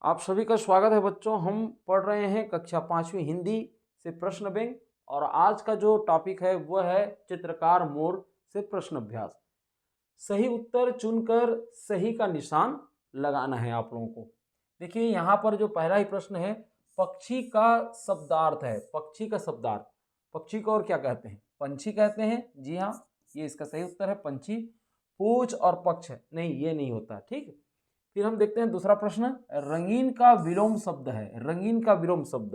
आप सभी का स्वागत है बच्चों। हम पढ़ रहे हैं कक्षा 5वीं हिंदी से प्रश्न बैंक और आज का जो टॉपिक है वह है चित्रकार मोर से प्रश्न अभ्यास। सही उत्तर चुनकर सही का निशान लगाना है आप लोगों को। देखिए यहाँ पर जो पहला ही प्रश्न है, पक्षी का शब्दार्थ है। पक्षी का शब्दार्थ, पक्षी को और क्या कहते हैं? पंछी कहते हैं। जी हाँ, ये इसका सही उत्तर है पंछी। पूछ और पक्ष नहीं, ये नहीं होता। ठीक। फिर हम देखते हैं दूसरा प्रश्न। रंगीन का विलोम शब्द है। रंगीन का विलोम शब्द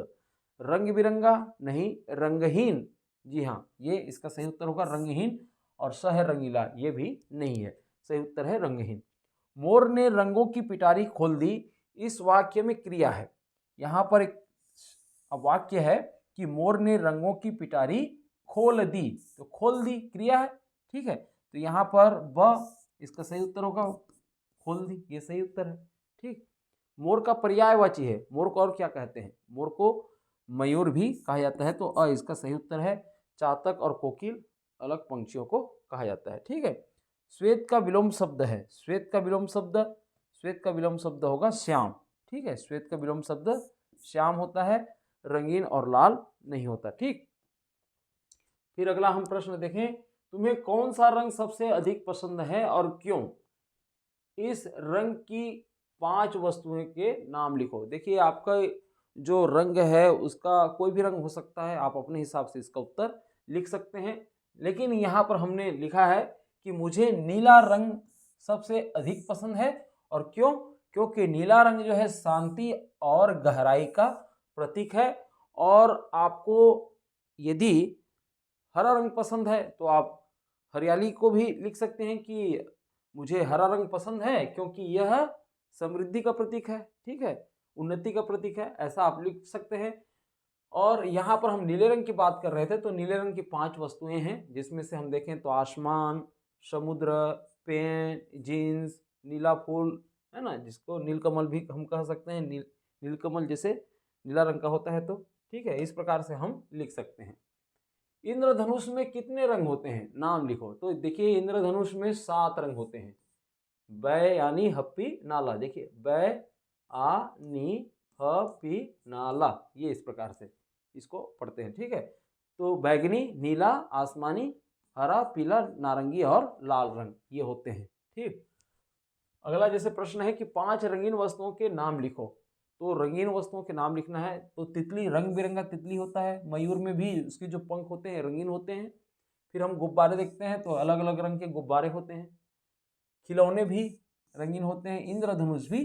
रंग बिरंगा नहीं, रंगहीन। जी हाँ, ये इसका सही उत्तर होगा रंगहीन। और स है रंगीला, ये भी नहीं है। सही उत्तर है रंगहीन। मोर ने रंगों की पिटारी खोल दी, इस वाक्य में क्रिया है। यहाँ पर एक वाक्य है कि मोर ने रंगों की पिटारी खोल दी, तो खोल दी क्रिया है। ठीक है, तो यहाँ पर ब इसका सही उत्तर होगा खोल दी, ये सही उत्तर है। ठीक। मोर का पर्यायवाची है। मोर को और क्या कहते हैं? मोर को मयूर भी कहा जाता है, तो इसका सही उत्तर है चातक और कोकिल अलग पंक्षियों को कहा जाता है। ठीक है। श्वेत का विलोम शब्द है। श्वेत का विलोम शब्द, श्वेत का विलोम शब्द होगा श्याम। ठीक है, श्वेत का विलोम शब्द श्याम होता है, रंगीन और लाल नहीं होता। ठीक। फिर अगला हम प्रश्न देखें। तुम्हें कौन सा रंग सबसे अधिक पसंद है और क्यों? इस रंग की 5 वस्तुओं के नाम लिखो। देखिए आपका जो रंग है उसका कोई भी रंग हो सकता है, आप अपने हिसाब से इसका उत्तर लिख सकते हैं। लेकिन यहाँ पर हमने लिखा है कि मुझे नीला रंग सबसे अधिक पसंद है। और क्यों? क्योंकि नीला रंग जो है शांति और गहराई का प्रतीक है। और आपको यदि हरा रंग पसंद है तो आप हरियाली को भी लिख सकते हैं कि मुझे हरा रंग पसंद है क्योंकि यह समृद्धि का प्रतीक है। ठीक है, उन्नति का प्रतीक है, ऐसा आप लिख सकते हैं। और यहाँ पर हम नीले रंग की बात कर रहे थे, तो नीले रंग की 5 वस्तुएं हैं, जिसमें से हम देखें तो आसमान, समुद्र, पेन, जीन्स, नीला फूल है ना, जिसको नीलकमल भी हम कह सकते हैं। नीलकमल जैसे नीला रंग का होता है। तो ठीक है, इस प्रकार से हम लिख सकते हैं। इंद्रधनुष में कितने रंग होते हैं? नाम लिखो। तो देखिए इंद्रधनुष में 7 रंग होते हैं। बै यानी हप्पी नाला, देखिए बै आ नी हपी नाला, ये इस प्रकार से इसको पढ़ते हैं। ठीक है, तो बैगनी, नीला, आसमानी, हरा, पीला, नारंगी और लाल रंग ये होते हैं। ठीक। अगला जैसे प्रश्न है कि 5 रंगीन वस्तुओं के नाम लिखो। तो रंगीन वस्तुओं के नाम लिखना है तो तितली, रंग बिरंगा तितली होता है। मयूर में भी उसके जो पंख होते हैं रंगीन होते हैं। फिर हम गुब्बारे देखते हैं तो अलग अलग रंग के गुब्बारे होते हैं। खिलौने भी रंगीन होते हैं। इंद्रधनुष भी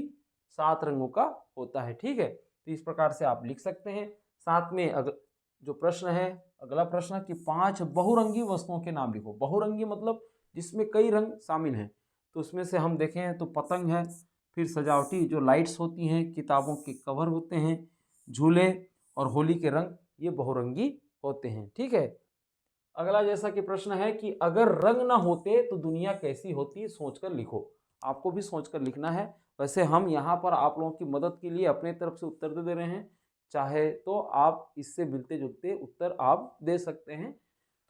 7 रंगों का होता है। ठीक है, तो इस प्रकार से आप लिख सकते हैं। साथ में जो प्रश्न है, अगला प्रश्न कि 5 बहुरंगी वस्तुओं के नाम लिखो। बहुरंगी मतलब जिसमें कई रंग शामिल हैं। तो उसमें से हम देखें तो पतंग है, फिर सजावटी जो लाइट्स होती हैं, किताबों के कवर होते हैं, झूले और होली के रंग, ये बहुरंगी होते हैं। ठीक है। अगला जैसा कि प्रश्न है कि अगर रंग ना होते तो दुनिया कैसी होती, सोचकर लिखो। आपको भी सोचकर लिखना है। वैसे हम यहाँ पर आप लोगों की मदद के लिए अपने तरफ से उत्तर दे रहे हैं, चाहे तो आप इससे मिलते जुलते उत्तर आप दे सकते हैं।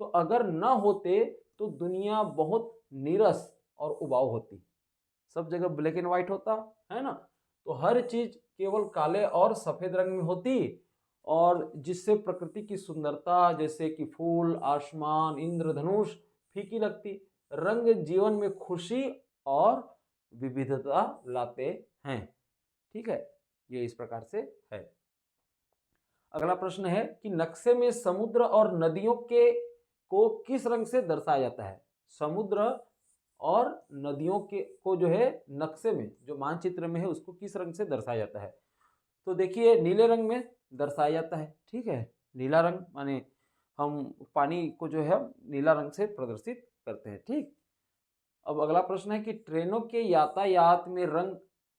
तो अगर ना होते तो दुनिया बहुत नीरस और उबाऊ होती। सब जगह ब्लैक एंड व्हाइट होता है ना, तो हर चीज केवल काले और सफेद रंग में होती। और जिससे प्रकृति की सुंदरता जैसे कि फूल, आसमान, इंद्रधनुष फीकी लगती। रंग जीवन में खुशी और विविधता लाते हैं। ठीक है, ये इस प्रकार से है। अगला प्रश्न है कि नक्शे में समुद्र और नदियों के को किस रंग से दर्शाया जाता है? समुद्र और नदियों के को जो है नक्शे में, जो मानचित्र में है, उसको किस रंग से दर्शाया जाता है? तो देखिए नीले रंग में दर्शाया जाता है। ठीक है, नीला रंग माने हम पानी को जो है नीला रंग से प्रदर्शित करते हैं। ठीक। अब अगला प्रश्न है कि ट्रेनों के यातायात में रंग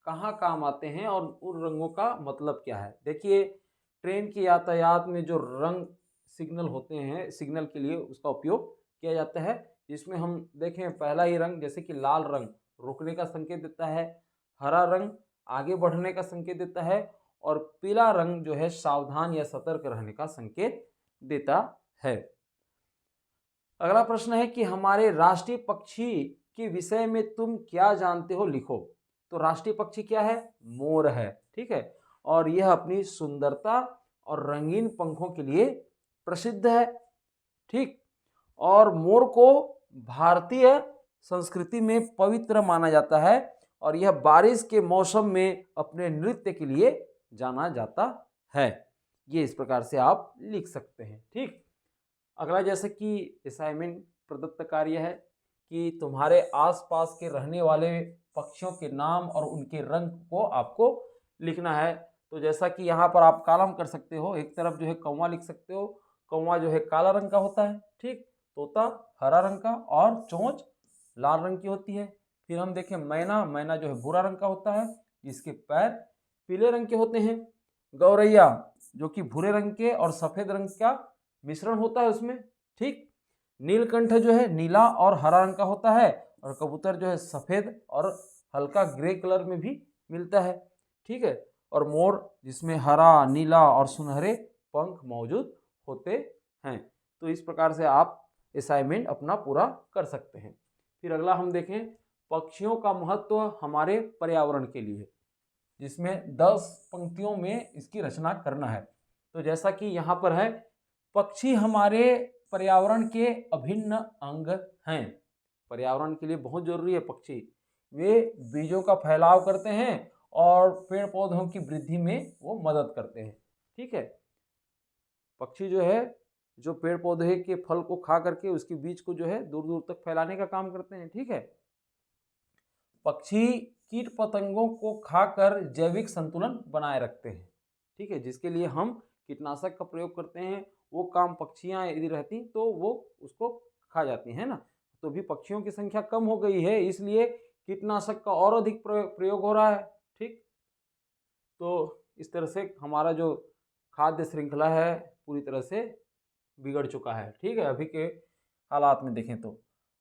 कहाँ काम आते हैं और उन रंगों का मतलब क्या है? देखिए ट्रेन के यातायात में जो रंग सिग्नल होते हैं, सिग्नल के लिए उसका उपयोग किया जाता है। जिसमें हम देखें पहला ही रंग जैसे कि लाल रंग रुकने का संकेत देता है, हरा रंग आगे बढ़ने का संकेत देता है, और पीला रंग जो है सावधान या सतर्क रहने का संकेत देता है। अगला प्रश्न है कि हमारे राष्ट्रीय पक्षी के विषय में तुम क्या जानते हो, लिखो। तो राष्ट्रीय पक्षी क्या है? मोर है। ठीक है, और यह अपनी सुंदरता और रंगीन पंखों के लिए प्रसिद्ध है। ठीक, और मोर को भारतीय संस्कृति में पवित्र माना जाता है और यह बारिश के मौसम में अपने नृत्य के लिए जाना जाता है। ये इस प्रकार से आप लिख सकते हैं। ठीक, अगला जैसे कि असाइनमेंट प्रदत्त कार्य है कि तुम्हारे आसपास के रहने वाले पक्षियों के नाम और उनके रंग को आपको लिखना है। तो जैसा कि यहाँ पर आप कॉलम कर सकते हो, एक तरफ जो है कौवा लिख सकते हो। कौवा जो है काला रंग का होता है। ठीक, तोता हरा रंग का और चोंच लाल रंग की होती है। फिर हम देखें मैना, मैना जो है भूरा रंग का होता है जिसके पैर पीले रंग के होते हैं। गौरैया जो कि भूरे रंग के और सफेद रंग का मिश्रण होता है उसमें। ठीक, नीलकंठ जो है नीला और हरा रंग का होता है और कबूतर जो है सफेद और हल्का ग्रे कलर में भी मिलता है। ठीक है, और मोर जिसमें हरा, नीला और सुनहरे पंख मौजूद होते हैं। तो इस प्रकार से आप असाइनमेंट अपना पूरा कर सकते हैं। फिर अगला हम देखें पक्षियों का महत्व हमारे पर्यावरण के लिए, जिसमें 10 पंक्तियों में इसकी रचना करना है। तो जैसा कि यहाँ पर है, पक्षी हमारे पर्यावरण के अभिन्न अंग हैं। पर्यावरण के लिए बहुत जरूरी है पक्षी। वे बीजों का फैलाव करते हैं और पेड़ पौधों की वृद्धि में वो मदद करते हैं। ठीक है, पक्षी जो है जो पेड़ पौधे के फल को खा करके उसके बीज को जो है दूर दूर तक फैलाने का काम करते हैं। ठीक है, पक्षी कीट पतंगों को खाकर जैविक संतुलन बनाए रखते हैं। ठीक है, जिसके लिए हम कीटनाशक का प्रयोग करते हैं, वो काम पक्षियां यदि रहती तो वो उसको खा जाती है ना। तो भी पक्षियों की संख्या कम हो गई है, इसलिए कीटनाशक का और अधिक प्रयोग हो रहा है। ठीक, तो इस तरह से हमारा जो खाद्य श्रृंखला है पूरी तरह से बिगड़ चुका है। ठीक है, अभी के हालात में देखें तो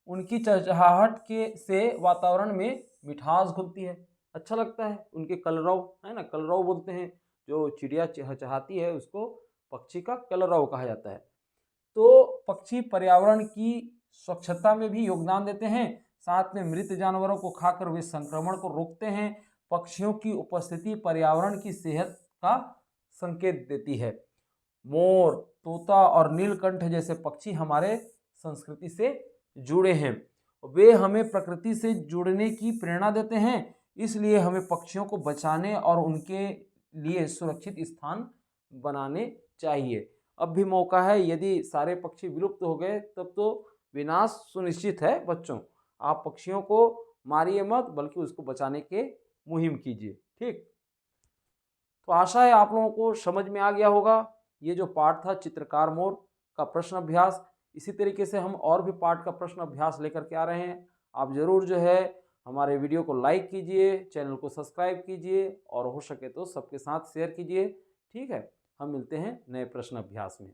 उनकी चहचहाहट के से वातावरण में मिठास घुलती है, अच्छा लगता है। उनके कलरव है ना, कलरव बोलते हैं, जो चिड़िया चहचहाती है उसको पक्षी का कलरव कहा जाता है। तो पक्षी पर्यावरण की स्वच्छता में भी योगदान देते हैं, साथ में मृत जानवरों को खाकर वे संक्रमण को रोकते हैं। पक्षियों की उपस्थिति पर्यावरण की सेहत का संकेत देती है। मोर, तोता और नीलकंठ जैसे पक्षी हमारे संस्कृति से जुड़े हैं। वे हमें प्रकृति से जुड़ने की प्रेरणा देते हैं, इसलिए हमें पक्षियों को बचाने और उनके लिए सुरक्षित स्थान बनाने चाहिए। अब भी मौका है, यदि सारे पक्षी विलुप्त हो गए तब तो विनाश सुनिश्चित है। बच्चों, आप पक्षियों को मारिए मत, बल्कि उसको बचाने के मुहिम कीजिए। ठीक, तो आशा है आप लोगों को समझ में आ गया होगा। ये जो पाठ था चित्रकार मोर का प्रश्न अभ्यास, इसी तरीके से हम और भी पाठ का प्रश्न अभ्यास लेकर के आ रहे हैं। आप ज़रूर जो है हमारे वीडियो को लाइक कीजिए, चैनल को सब्सक्राइब कीजिए और हो सके तो सबके साथ शेयर कीजिए। ठीक है, हम मिलते हैं नए प्रश्न अभ्यास में।